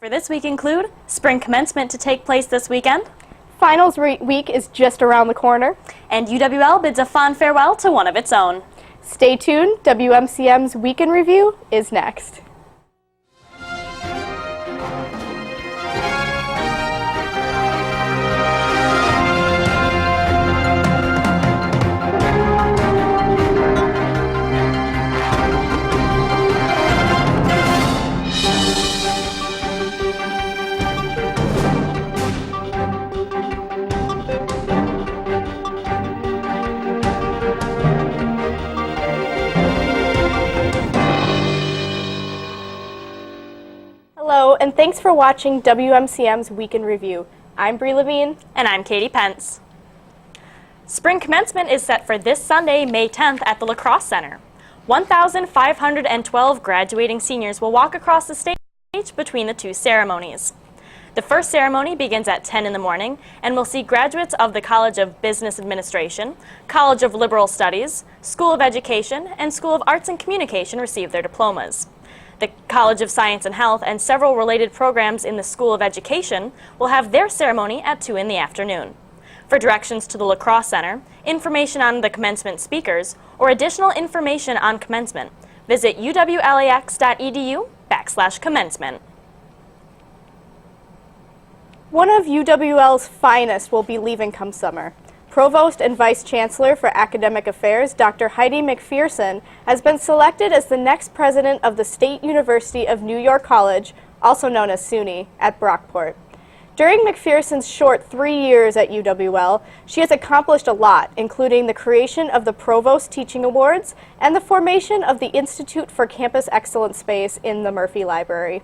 For this week include spring commencement to take place this weekend. Finals week is just around the corner. And UWL bids a fond farewell to one of its own. Stay tuned, WMCM's Week in Review is next. Hello, and thanks for watching WMCM's Week in Review. I'm Bree Levine. And I'm Katy Pence. Spring commencement is set for this Sunday, May 10th at the Lacrosse Center. 1,512 graduating seniors will walk across the stage between the two ceremonies. The first ceremony begins at 10 in the morning and will see graduates of the College of Business Administration, College of Liberal Studies, School of Education, and School of Arts and Communication receive their diplomas. The College of Science and Health and several related programs in the School of Education will have their ceremony at 2 in the afternoon. For directions to the Lacrosse Center, information on the commencement speakers, or additional information on commencement, visit uwlax.edu/commencement. One of UWL's finest will be leaving come summer. Provost and Vice Chancellor for Academic Affairs, Dr. Heidi Macpherson, has been selected as the next president of the State University of New York College, also known as SUNY, at Brockport. During Macpherson's short 3 years at UWL, she has accomplished a lot, including the creation of the Provost Teaching Awards and the formation of the Institute for Campus Excellence Space in the Murphy Library.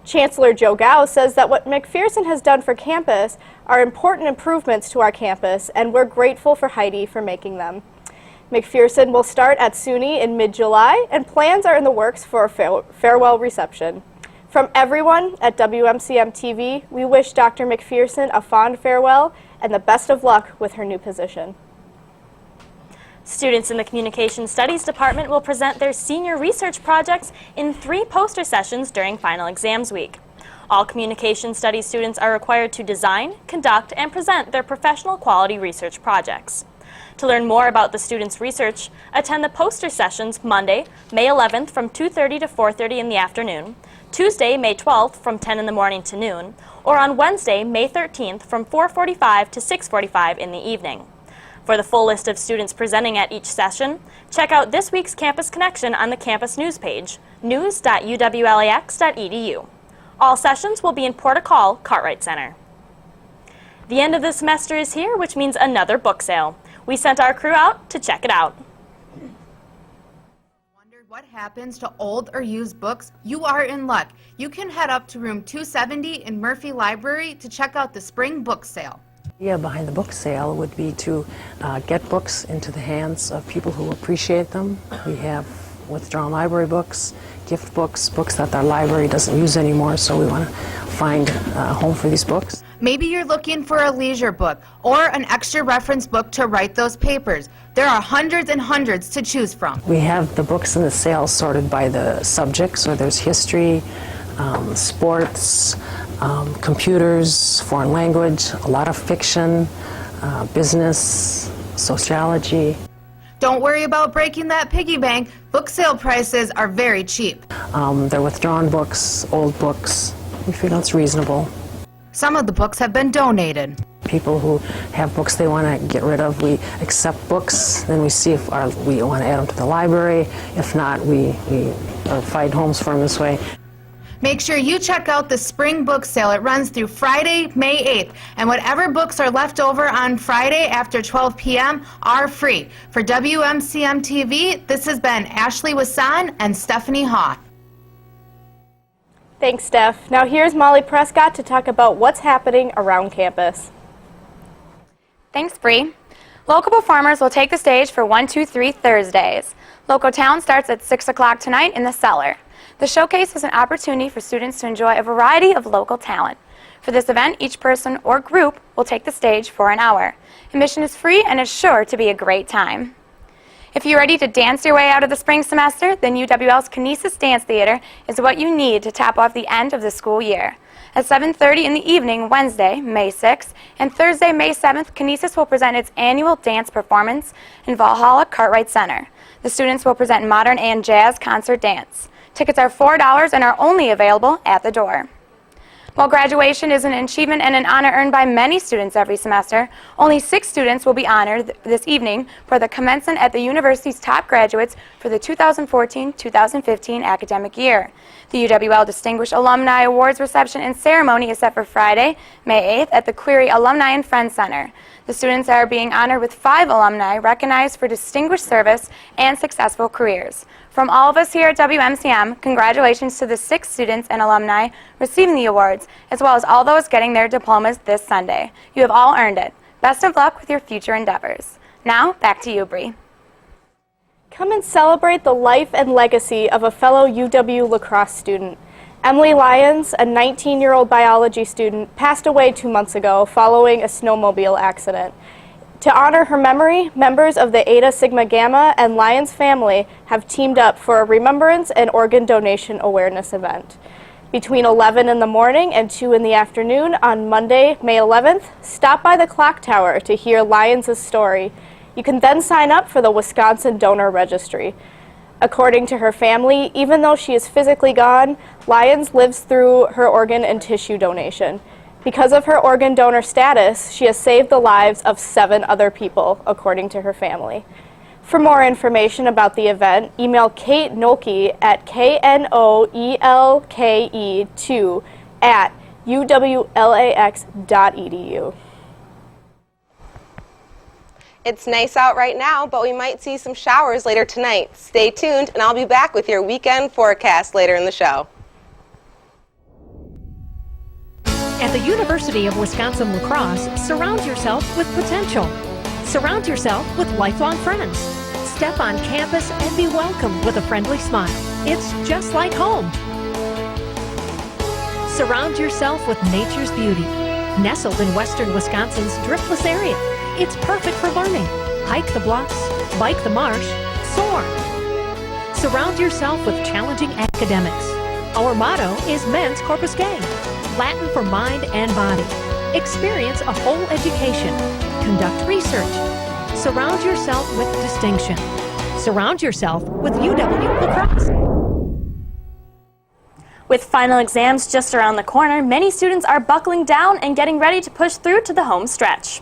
Chancellor Joe Gao says that what Macpherson has done for campus are important improvements to our campus, and we're grateful for Heidi for making them. Macpherson will start at SUNY in mid-July, and plans are in the works for a farewell reception. From everyone at WMCM TV, we wish Dr. Macpherson a fond farewell and the best of luck with her new position. Students in the Communication Studies Department will present their senior research projects in 3 poster sessions during final exams week. All Communication Studies students are required to design, conduct, and present their professional quality research projects. To learn more about the students' research, attend the poster sessions Monday, May 11th from 2:30 to 4:30 in the afternoon, Tuesday, May 12th from 10 in the morning to noon, or on Wednesday, May 13th from 4:45 to 6:45 in the evening. For the full list of students presenting at each session, check out this week's Campus Connection on the campus news page, news.uwlax.edu. All sessions will be in Port Call, Cartwright Center. The end of the semester is here, which means another book sale. We sent our crew out to check it out. Wondered what happens to old or used books? You are in luck. You can head up to room 270 in Murphy Library to check out the spring book sale. The idea behind the book sale would be to get books into the hands of people who appreciate them. We have withdrawn library books, gift books, books that our library doesn't use anymore, so we want to find a home for these books. Maybe you're looking for a leisure book or an extra reference book to write those papers. There are hundreds and hundreds to choose from. We have the books in the sale sorted by the subject, so there's history, sports, computers, foreign language, a lot of fiction, business, sociology. Don't worry about breaking that piggy bank. Book sale prices are very cheap. They're withdrawn books, old books. We feel it's reasonable. Some of the books have been donated. People who have books they want to get rid of, we accept books, then we see if we want to add them to the library. If not, we find homes for them this way. Make sure you check out the spring book sale. It runs through Friday, May 8th, and whatever books are left over on Friday after 12 p.m. are free. For WMCM TV, this has been Ashley Wasson and Stephanie Hoff. Thanks, Steph. Now here's Molly Prescott to talk about what's happening around campus. Thanks, Bree. Local performers will take the stage for 1-2-3 Thursdays. Local Talent starts at 6 o'clock tonight in the Cellar. The showcase is an opportunity for students to enjoy a variety of local talent. For this event, each person or group will take the stage for an hour. Admission is free and is sure to be a great time. If you're ready to dance your way out of the spring semester, then UWL's Kinesis Dance Theater is what you need to top off the end of the school year. At 7:30 in the evening, Wednesday, May 6th, and Thursday, May 7th, Kinesis will present its annual dance performance in Valhalla Cartwright Center. The students will present modern and jazz concert dance. Tickets are $4 and are only available at the door. While graduation is an achievement and an honor earned by many students every semester, only 6 students will be honored this evening for the commencement at the university's top graduates for the 2014-2015 academic year. The UWL Distinguished Alumni Awards reception and ceremony is set for Friday, May 8th at the Query Alumni and Friends Center. The students are being honored with 5 alumni recognized for distinguished service and successful careers. From all of us here at WMCM, congratulations to the 6 students and alumni receiving the awards, as well as all those getting their diplomas this Sunday. You have all earned it. Best of luck with your future endeavors. Now, back to you, Bree. Come and celebrate the life and legacy of a fellow UW lacrosse student. Emily Lyons, a 19-year-old biology student, passed away 2 months ago following a snowmobile accident. To honor her memory, members of the Eta Sigma Gamma and Lyons family have teamed up for a remembrance and organ donation awareness event. Between 11 in the morning and 2 in the afternoon on Monday, May 11th, stop by the clock tower to hear Lyons' story. You can then sign up for the Wisconsin Donor Registry. According to her family, even though she is physically gone, Lyons lives through her organ and tissue donation. Because of her organ donor status, she has saved the lives of 7 other people, according to her family. For more information about the event, email Kate Nolke at knoelke2@uwlax.edu. It's nice out right now, but we might see some showers later tonight. Stay tuned, and I'll be back with your weekend forecast later in the show. At the University of Wisconsin-La Crosse, surround yourself with potential. Surround yourself with lifelong friends. Step on campus and be welcomed with a friendly smile. It's just like home. Surround yourself with nature's beauty. Nestled in western Wisconsin's driftless area, it's perfect for learning. Hike the bluffs, bike the marsh, soar. Surround yourself with challenging academics. Our motto is Men's Corpus Gay, Latin for mind and body. Experience a whole education. Conduct research. Surround yourself with distinction. Surround yourself with UW-La Crosse. With final exams just around the corner, many students are buckling down and getting ready to push through to the home stretch.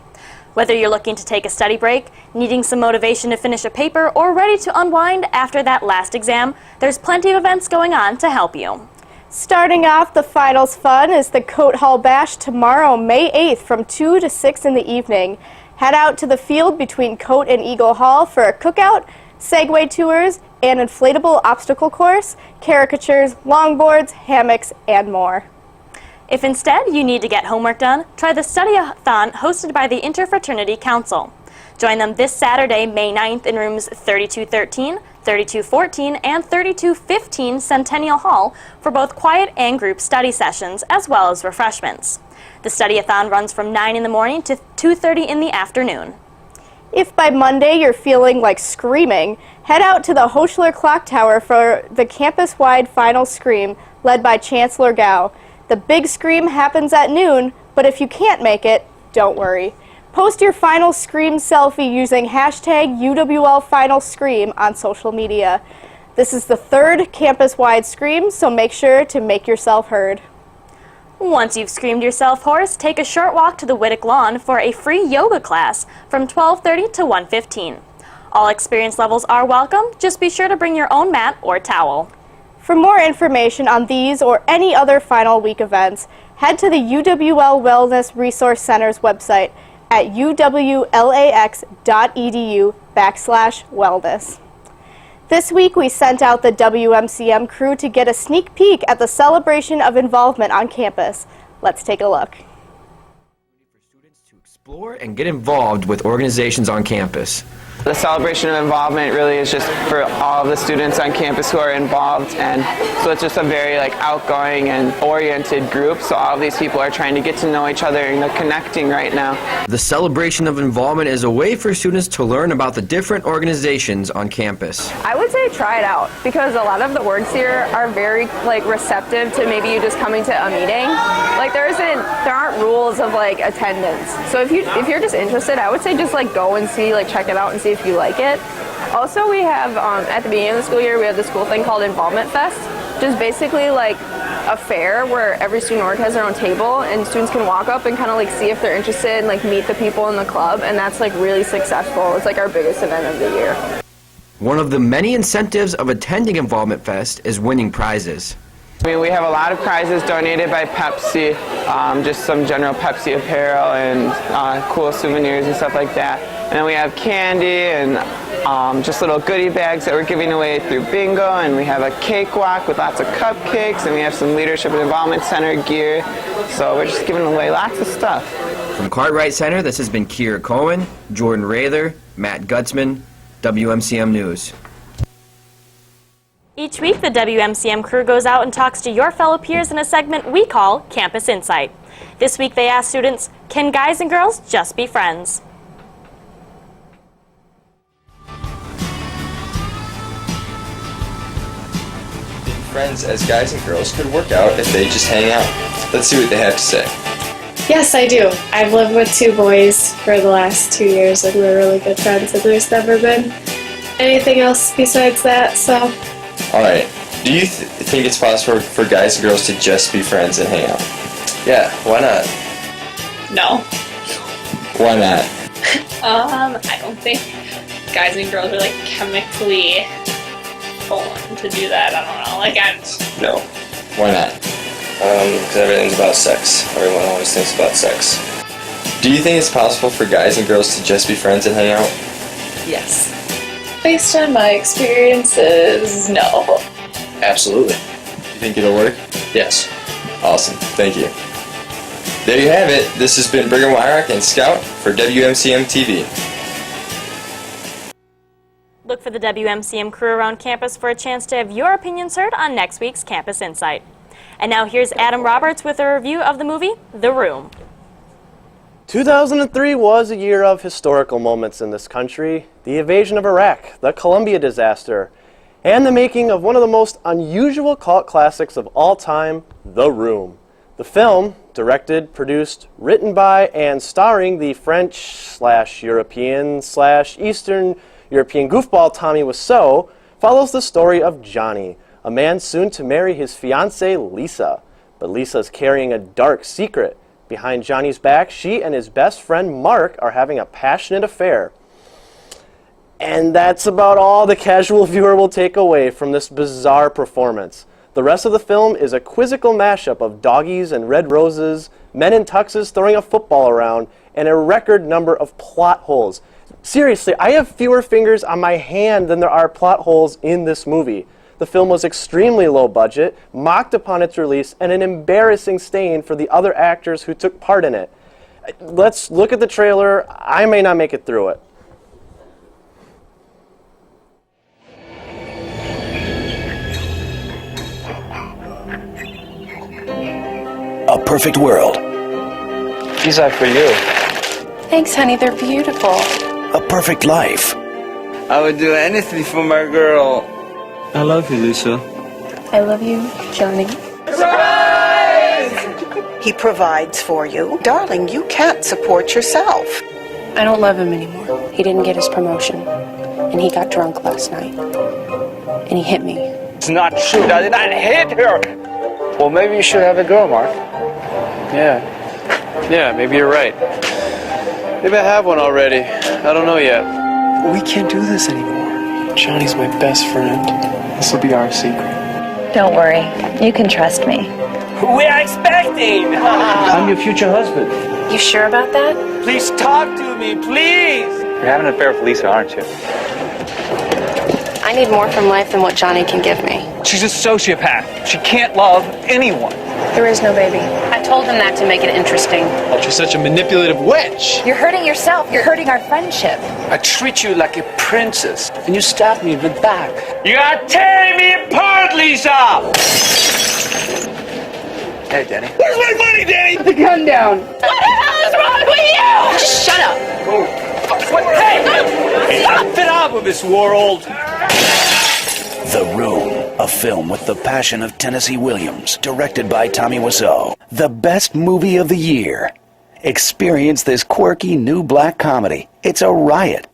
Whether you're looking to take a study break, needing some motivation to finish a paper, or ready to unwind after that last exam, there's plenty of events going on to help you. Starting off the finals fun is the Coat Hall Bash tomorrow, May 8th from 2 to 6 in the evening. Head out to the field between Coat and Eagle Hall for a cookout, Segway tours, an inflatable obstacle course, caricatures, longboards, hammocks, and more. If instead you need to get homework done, try the study-a-thon hosted by the Interfraternity Council. Join them this Saturday, May 9th in rooms 3213, 3214, and 3215 Centennial Hall for both quiet and group study sessions, as well as refreshments. The study-a-thon runs from 9 in the morning to 2:30 in the afternoon. If by Monday you're feeling like screaming, head out to the Hochschler Clock Tower for the campus-wide final scream led by Chancellor Gao. The big scream happens at noon, but if you can't make it, don't worry. Post your final scream selfie using hashtag UWLFinalScream on social media. This is the 3rd campus-wide scream, so make sure to make yourself heard. Once you've screamed yourself hoarse, take a short walk to the Whittick Lawn for a free yoga class from 12:30 to 1:15. All experience levels are welcome. Just be sure to bring your own mat or towel. For more information on these or any other final week events, head to the UWL Wellness Resource Center's website at uwlax.edu/wellness. This week we sent out the WMCM crew to get a sneak peek at the celebration of involvement on campus. Let's take a look. For students to explore and get involved with organizations on campus. The celebration of involvement really is just for all of the students on campus who are involved, and so it's just a very outgoing and oriented group, so all of these people are trying to get to know each other and they're connecting right now. The celebration of involvement is a way for students to learn about the different organizations on campus. I would say try it out, because a lot of the orgs here are very receptive to maybe you just coming to a meeting. There aren't rules of attendance. So if you're just interested, I would say just go and see, check it out and see if you like it. Also, we have at the beginning of the school year, we have this cool thing called Involvement Fest, which is basically a fair where every student org has their own table and students can walk up and kind of see if they're interested and meet the people in the club, and that's really successful. It's our biggest event of the year. One of the many incentives of attending Involvement Fest is winning prizes. We have a lot of prizes donated by Pepsi, just some general Pepsi apparel and cool souvenirs and stuff like that. And then we have candy and just little goodie bags that we're giving away through bingo, and we have a cakewalk with lots of cupcakes, and we have some Leadership and Involvement Center gear. So we're just giving away lots of stuff. From Cartwright Center, this has been Kira Cohen, Jordan Rather, Matt Gutzman, WMCM News. Each week, the WMCM crew goes out and talks to your fellow peers in a segment we call Campus Insight. This week, they ask students, can guys and girls just be friends? Friends as guys and girls could work out if they just hang out. Let's see what they have to say. Yes, I do. I've lived with two boys for the last 2 years, and we're really good friends, and there's never been anything else besides that, so. Alright, do you think it's possible for guys and girls to just be friends and hang out? Yeah, why not? No. Why not? I don't think guys and girls are chemically formed to do that. I don't know. No. Why not? Because everything's about sex. Everyone always thinks about sex. Do you think it's possible for guys and girls to just be friends and hang out? Yes. Based on my experiences, no. Absolutely. You think it'll work? Yes. Awesome. Thank you. There you have it. This has been Brigham Wyrock and Scout for WMCM TV. Look for the WMCM crew around campus for a chance to have your opinions heard on next week's Campus Insight. And now here's Adam Roberts with a review of the movie The Room. 2003 was a year of historical moments in this country. The invasion of Iraq, the Columbia disaster, and the making of one of the most unusual cult classics of all time, The Room. The film, directed, produced, written by, and starring the French/European/Eastern European goofball Tommy Wiseau, follows the story of Johnny, a man soon to marry his fiancée Lisa. But Lisa's carrying a dark secret. Behind Johnny's back, she and his best friend Mark are having a passionate affair. And that's about all the casual viewer will take away from this bizarre performance. The rest of the film is a quizzical mashup of doggies and red roses, men in tuxes throwing a football around, and a record number of plot holes. Seriously, I have fewer fingers on my hand than there are plot holes in this movie. The film was extremely low budget, mocked upon its release, and an embarrassing stain for the other actors who took part in it. Let's look at the trailer. I may not make it through it. A perfect world. These are for you. Thanks, honey, they're beautiful. A perfect life. I would do anything for my girl. I love you, Lisa. I love you, Johnny. He provides for you. Darling, you can't support yourself. I don't love him anymore. He didn't get his promotion, and he got drunk last night, and he hit me. It's not true. I did not hit her. Well, maybe you should have a girl, Mark. Yeah, maybe you're right. Maybe I have one already. I don't know yet. We can't do this anymore. Johnny's my best friend. This will be our secret. Don't worry. You can trust me. We are expecting. I'm your future husband. You sure about that? Please talk to me, please. You're having an affair with Lisa, aren't you? I need more from life than what Johnny can give me. She's a sociopath. She can't love anyone. There is no baby. I told him that to make it interesting. But you're such a manipulative witch. You're hurting yourself. You're hurting our friendship. I treat you like a princess, and you stab me in the back. You are tearing me apart, Lisa! Hey, Danny. Where's my money, Danny? Put the gun down. What the hell is wrong with you? Just shut up. Hey! Get out of this world! The Room, a film with the passion of Tennessee Williams, directed by Tommy Wiseau. The best movie of the year. Experience this quirky new black comedy. It's a riot.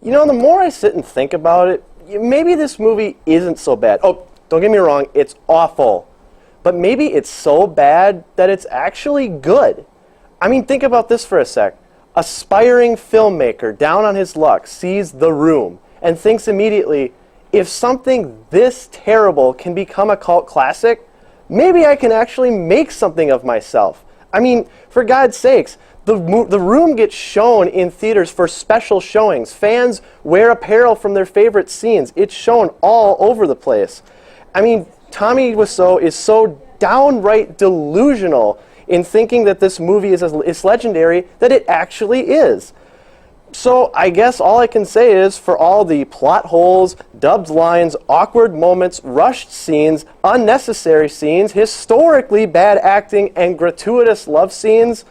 You know, the more I sit and think about it, maybe this movie isn't so bad. Oh, don't get me wrong, it's awful. But maybe it's so bad that it's actually good. I mean, think about this for a sec. Aspiring filmmaker down on his luck sees The Room and thinks immediately, if something this terrible can become a cult classic, maybe I can actually make something of myself. I mean, for God's sakes, the Room gets shown in theaters for special showings. Fans wear apparel from their favorite scenes. It's shown all over the place. I mean, Tommy Wiseau is so downright delusional in thinking that this movie is legendary that it actually is. So I guess all I can say is, for all the plot holes, dubbed lines, awkward moments, rushed scenes, unnecessary scenes, historically bad acting, and gratuitous love scenes,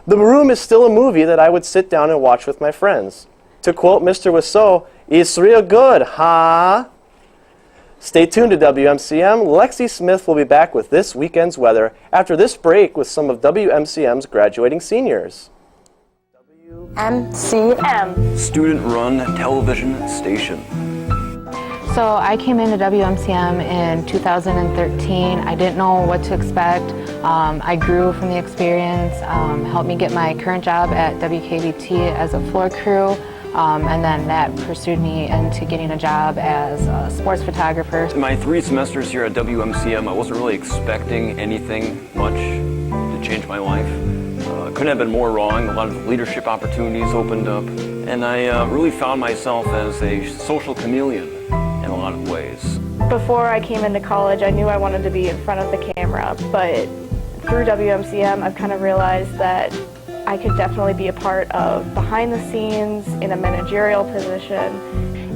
The Room is still a movie that I would sit down and watch with my friends. To quote Mr. Wiseau, "It's real good, huh?" Stay tuned to WMCM. Lexi Smith will be back with this weekend's weather after this break with some of WMCM's graduating seniors. WMCM. Student-run television station. So I came into WMCM in 2013. I didn't know what to expect. I grew from the experience, helped me get my current job at WKBT as a floor crew. And then that pursued me into getting a job as a sports photographer. In my 3 semesters here at WMCM, I wasn't really expecting anything much to change my life. Couldn't have been more wrong. A lot of leadership opportunities opened up, and I really found myself as a social chameleon in a lot of ways. Before I came into college, I knew I wanted to be in front of the camera, but through WMCM, I've kind of realized that I could definitely be a part of behind the scenes in a managerial position.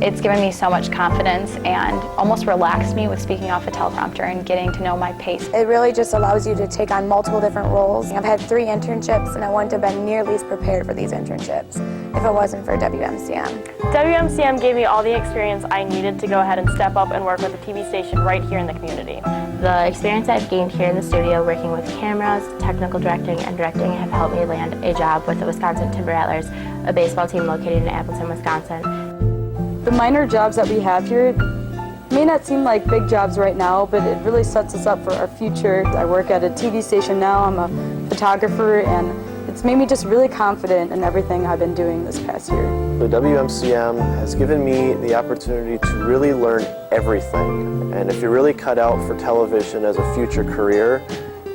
It's given me so much confidence and almost relaxed me with speaking off a teleprompter and getting to know my pace. It really just allows you to take on multiple different roles. I've had 3 internships and I wouldn't have been nearly as prepared for these internships if it wasn't for WMCM. WMCM gave me all the experience I needed to go ahead and step up and work with a TV station right here in the community. The experience I've gained here in the studio working with cameras, technical directing, and directing have helped me land a job with the Wisconsin Timber Rattlers, a baseball team located in Appleton, Wisconsin. The minor jobs that we have here may not seem like big jobs right now, but it really sets us up for our future. I work at a TV station now, I'm a photographer, and it's made me just really confident in everything I've been doing this past year. The WMCM has given me the opportunity to really learn everything. And if you're really cut out for television as a future career,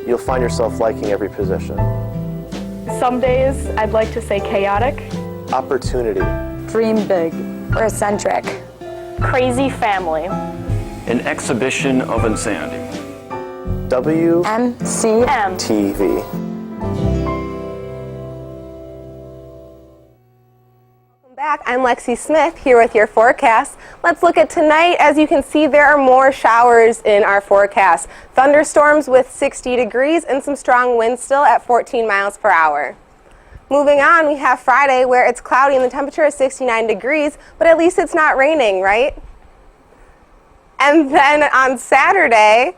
you'll find yourself liking every position. Some days I'd like to say chaotic. Opportunity. Dream big. Or eccentric. Crazy family. An exhibition of insanity. WMCM TV. Back. I'm Lexi Smith here with your forecast. Let's look at tonight. As you can see, there are more showers in our forecast. Thunderstorms with 60 degrees and some strong winds still at 14 miles per hour. Moving on, we have Friday where it's cloudy and the temperature is 69 degrees, but at least it's not raining, right? And then on Saturday,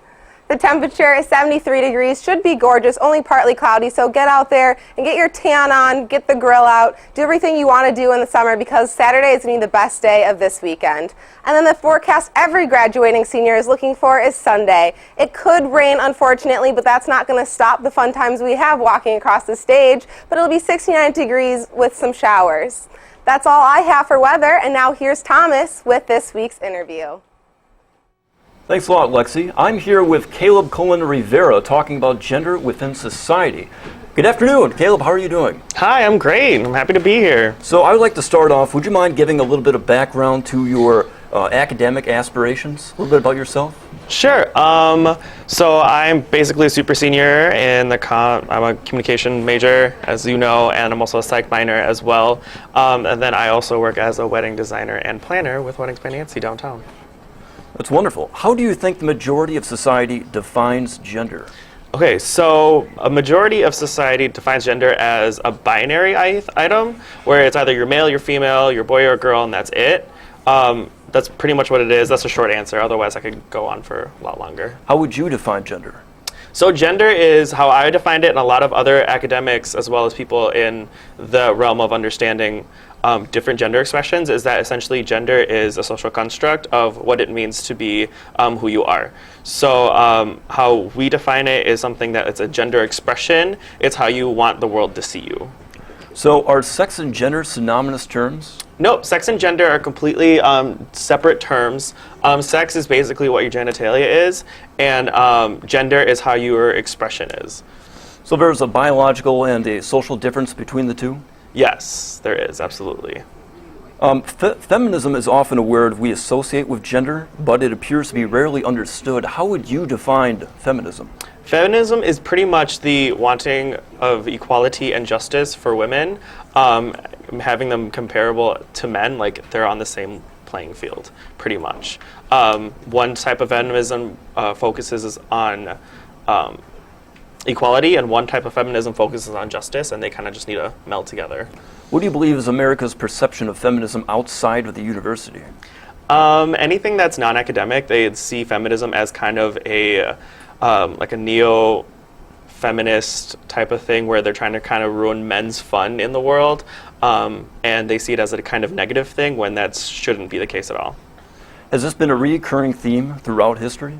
the temperature is 73 degrees, should be gorgeous, only partly cloudy, so get out there and get your tan on, get the grill out, do everything you want to do in the summer because Saturday is going to be the best day of this weekend. And then the forecast every graduating senior is looking for is Sunday. It could rain, unfortunately, but that's not going to stop the fun times we have walking across the stage, but it'll be 69 degrees with some showers. That's all I have for weather, and now here's Thomas with this week's interview. Thanks a lot, Lexi. I'm here with Caleb Cullen Rivera talking about gender within society. Good afternoon. Caleb, how are you doing? Hi, I'm great. I'm happy to be here. So I would like to start off, would you mind giving a little bit of background to your academic aspirations? A little bit about yourself? Sure. So I'm basically a super senior in I'm a communication major, as you know, and I'm also a psych minor as well. And then I also work as a wedding designer and planner with Weddings by Nancy downtown. That's wonderful. How do you think the majority of society defines gender? Okay, so a majority of society defines gender as a binary item, where it's either you're male, you're female, you're boy or girl, and that's it. That's pretty much what it is. That's a short answer. Otherwise, I could go on for a lot longer. How would you define gender? So gender is how I defined it, and a lot of other academics, as well as people in the realm of understanding different gender expressions, is that essentially gender is a social construct of what it means to be who you are. So how we define it is something that it's a gender expression. It's how you want the world to see you. So are sex and gender synonymous terms? Nope, sex and gender are completely separate terms. Sex is basically what your genitalia is, and gender is how your expression is. So there's a biological and a social difference between the two? Yes, there is, absolutely. Feminism is often a word we associate with gender, but it appears to be rarely understood. How would you define feminism? Feminism is pretty much the wanting of equality and justice for women, having them comparable to men, like they're on the same playing field, pretty much. One type of feminism focuses on equality, and one type of feminism focuses on justice, and they kind of just need to meld together. What do you believe is America's perception of feminism outside of the university? Anything that's non-academic, they see feminism as kind of a like a neo-feminist type of thing where they're trying to kind of ruin men's fun in the world, and they see it as a kind of negative thing when that shouldn't be the case at all. Has this been a recurring theme throughout history?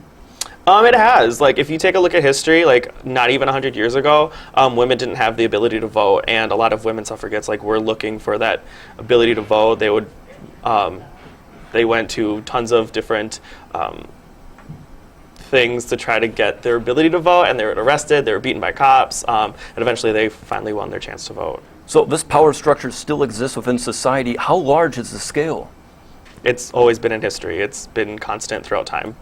It has. Like, if you take a look at history, like, not even 100 years ago, women didn't have the ability to vote, and a lot of women suffragettes, like, were looking for that ability to vote. They would, they went to tons of different things to try to get their ability to vote, and they were arrested, they were beaten by cops, and eventually they finally won their chance to vote. So this power structure still exists within society. How large is the scale? It's always been in history. It's been constant throughout time.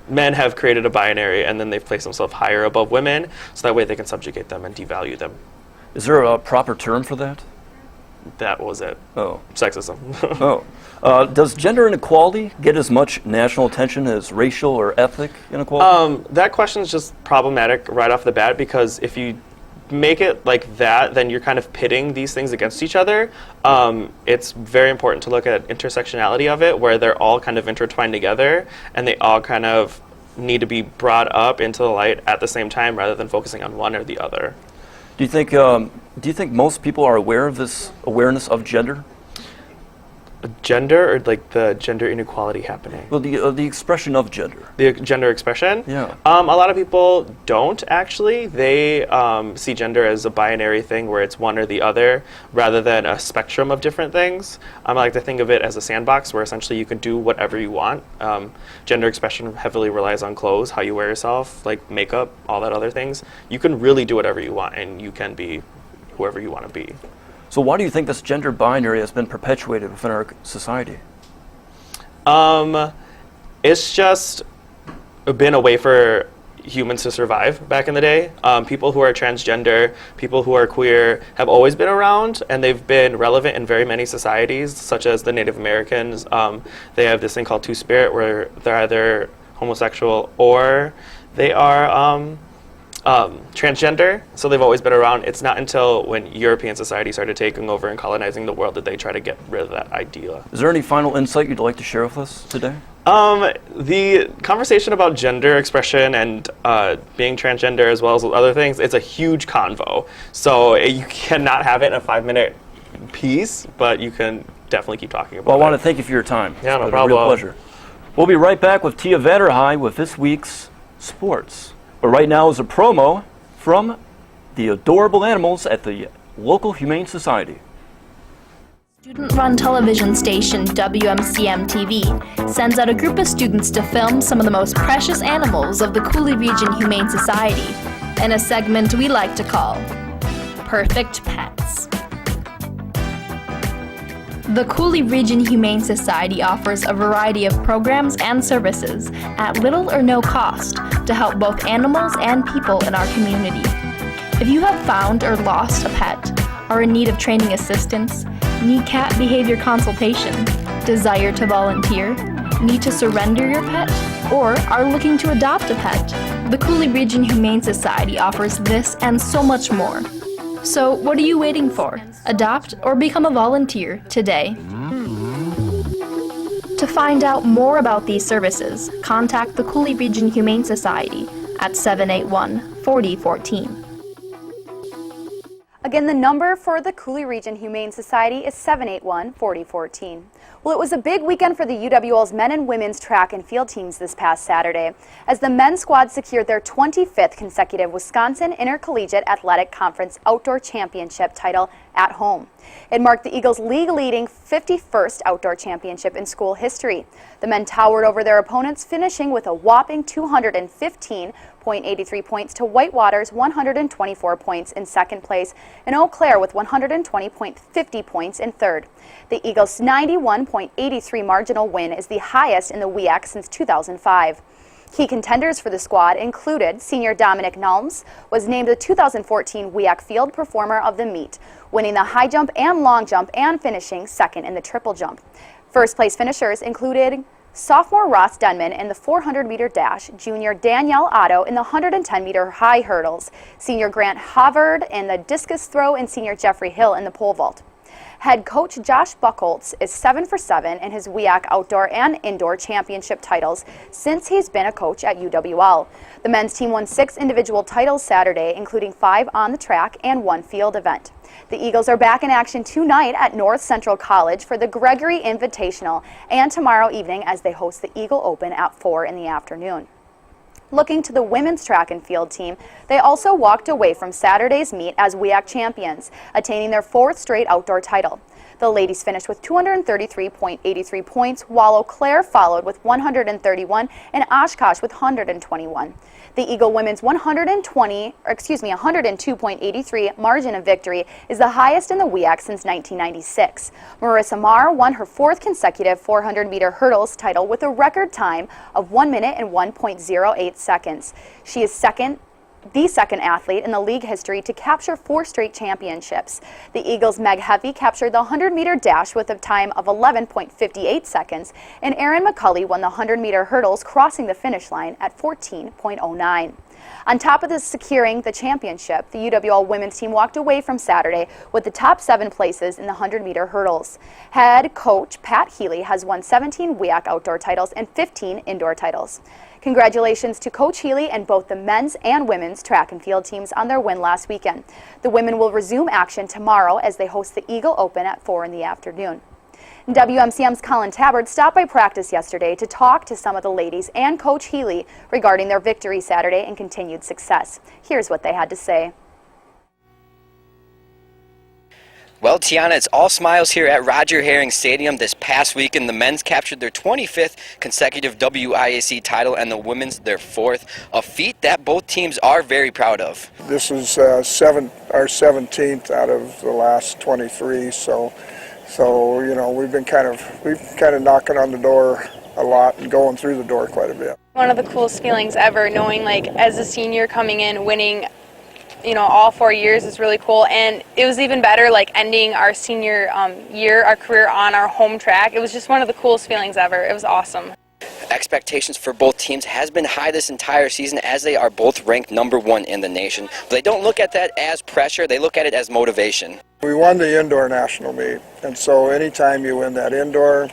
Men have created a binary, and then they've placed themselves higher above women, so that way they can subjugate them and devalue them. Is there a proper term for that? That was it. Oh. Sexism. Oh. Does gender inequality get as much national attention as racial or ethnic inequality? That question is just problematic right off the bat, because if you make it like that, then you're kind of pitting these things against each other. It's very important to look at intersectionality of it, where they're all kind of intertwined together, and they all kind of need to be brought up into the light at the same time, rather than focusing on one or the other. Do you think most people are aware of this awareness of gender? Gender, or like the gender inequality happening? Well, the expression of gender. The gender expression? Yeah. A lot of people don't, actually. They see gender as a binary thing where it's one or the other, rather than a spectrum of different things. I like to think of it as a sandbox where essentially you can do whatever you want. Gender expression heavily relies on clothes, how you wear yourself, like makeup, all that other things. You can really do whatever you want, and you can be whoever you want to be. So why do you think this gender binary has been perpetuated within our society? It's just been a way for humans to survive back in the day. People who are transgender, people who are queer have always been around, and they've been relevant in very many societies, such as the Native Americans. They have this thing called Two-Spirit, where they're either homosexual or they are transgender, so they've always been around. It's not until when European society started taking over and colonizing the world that they try to get rid of that idea. Is there any final insight you'd like to share with us today? The conversation about gender expression and being transgender, as well as other things, it's a huge convo. So you cannot have it in a 5-minute piece, but you can definitely keep talking about it. Well, I want to thank you for your time. Yeah, no it's problem. A real pleasure. We'll be right back with Tianna Vanderhei with this week's sports. But right now is a promo from the adorable animals at the local Humane Society. Student-run television station WMCM-TV sends out a group of students to film some of the most precious animals of the Cooley Region Humane Society in a segment we like to call Perfect Pets. The Cooley Region Humane Society offers a variety of programs and services at little or no cost to help both animals and people in our community. If you have found or lost a pet, are in need of training assistance, need cat behavior consultation, desire to volunteer, need to surrender your pet, or are looking to adopt a pet, the Cooley Region Humane Society offers this and so much more. So what are you waiting for? Adopt or become a volunteer today. To find out more about these services, contact the Cooley Region Humane Society at 781-4014. Again, the number for the Cooley Region Humane Society is 781-4014. Well, it was a big weekend for the UWL's men and women's track and field teams this past Saturday, as the men's squad secured their 25th consecutive Wisconsin Intercollegiate Athletic Conference Outdoor Championship title at home. It marked the Eagles' league-leading 51st outdoor championship in school history. The men towered over their opponents, finishing with a whopping 215.83 points to Whitewater's 124 points in second place, and Eau Claire with 120.50 points in third. The Eagles' 91.83 marginal win is the highest in the WEAC since 2005. Key contenders for the squad included senior Dominic Nulms, was named the 2014 WEAC Field Performer of the Meet, winning the high jump and long jump and finishing second in the triple jump. First place finishers included sophomore Ross Denman in the 400-meter dash, junior Danielle Otto in the 110-meter high hurdles, senior Grant Havard in the discus throw, and senior Jeffrey Hill in the pole vault. Head coach Josh Buchholz is 7 for 7 in his WEAC outdoor and indoor championship titles since he's been a coach at UWL. The men's team won 6 individual titles Saturday, including 5 on the track and 1 field event. The Eagles are back in action tonight at North Central College for the Gregory Invitational, and tomorrow evening as they host the Eagle Open at 4 in the afternoon. Looking to the women's track and field team, they also walked away from Saturday's meet as WEAC champions, attaining their 4th straight outdoor title. The ladies finished with 233.83 points, while Eau Claire followed with 131 and Oshkosh with 121. The Eagle women's 102.83 margin of victory is the highest in the WEAC since 1996. Marissa Marr won her 4th consecutive 400-meter hurdles title with a record time of 1 minute and 1.08 seconds. She is the second athlete in the league history to capture 4 straight championships. The Eagles' Meg Heffy captured the 100-meter dash with a time of 11.58 seconds, and Erin McCulley won the 100-meter hurdles, crossing the finish line at 14.09. On top of this securing the championship, the UWL women's team walked away from Saturday with the top 7 places in the 100-meter hurdles. Head coach Pat Healy has won 17 WEAC outdoor titles and 15 indoor titles. Congratulations to Coach Healy and both the men's and women's track and field teams on their win last weekend. The women will resume action tomorrow as they host the Eagle Open at 4 in the afternoon. WMCM's Colin Tabbert stopped by practice yesterday to talk to some of the ladies and Coach Healy regarding their victory Saturday and continued success. Here's what they had to say. Well, Tianna, it's all smiles here at Roger Herring Stadium. This past weekend, the men's captured their 25th consecutive WIAC title and the women's their 4th, a feat that both teams are very proud of. This is our 17th out of the last 23, so you know, we've kind of knocking on the door a lot and going through the door quite a bit. One of the coolest feelings ever, knowing like as a senior coming in, winning, you know, all 4 years is really cool. And it was even better like ending our senior year, our career on our home track. It was just one of the coolest feelings ever. It was awesome. Expectations for both teams has been high this entire season as they are both ranked #1 in the nation. But they don't look at that as pressure, they look at it as motivation. We won the indoor national meet, and so anytime you win that indoor,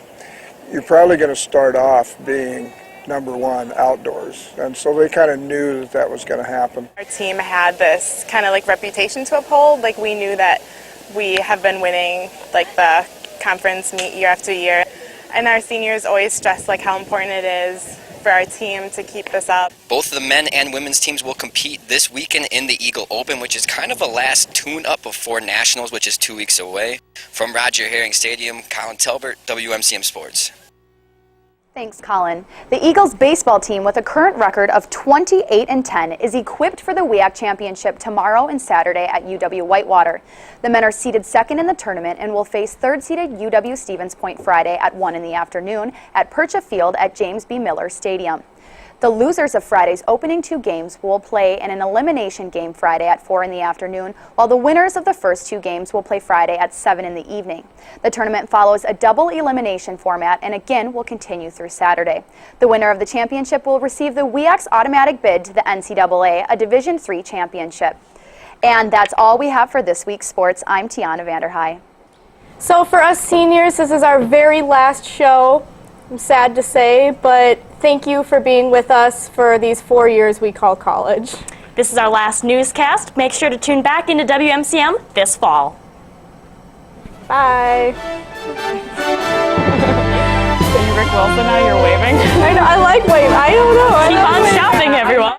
you're probably going to start off being #1 outdoors, and so they kind of knew that was going to happen. Our team had this kind of like reputation to uphold. Like we knew that we have been winning like the conference meet year after year, and our seniors always stress like how important it is for our team to keep this up. Both the men and women's teams will compete this weekend in the Eagle Open, which is kind of a last tune-up before Nationals, which is 2 weeks away. From Roger Herring Stadium, Colin Talbert, WMCM Sports. Thanks, Colin. The Eagles baseball team, with a current record of 28-10, is equipped for the WEAC championship tomorrow and Saturday at UW-Whitewater. The men are seeded second in the tournament and will face third-seeded UW-Stevens Point Friday at 1 in the afternoon at Percha Field at James B. Miller Stadium. The losers of Friday's opening 2 games will play in an elimination game Friday at 4 in the afternoon, while the winners of the first 2 games will play Friday at 7 in the evening. The tournament follows a double elimination format and again will continue through Saturday. The winner of the championship will receive the WEAC's automatic bid to the NCAA, a Division III championship. And that's all we have for this week's sports. I'm Tianna Vanderhei. So for us seniors, this is our very last show. I'm sad to say, but thank you for being with us for these 4 years we call college. This is our last newscast. Make sure to tune back into WMCM this fall. Bye. Rick Wilson, now you're waving. I like waving. I don't know. Keep on shouting, everyone.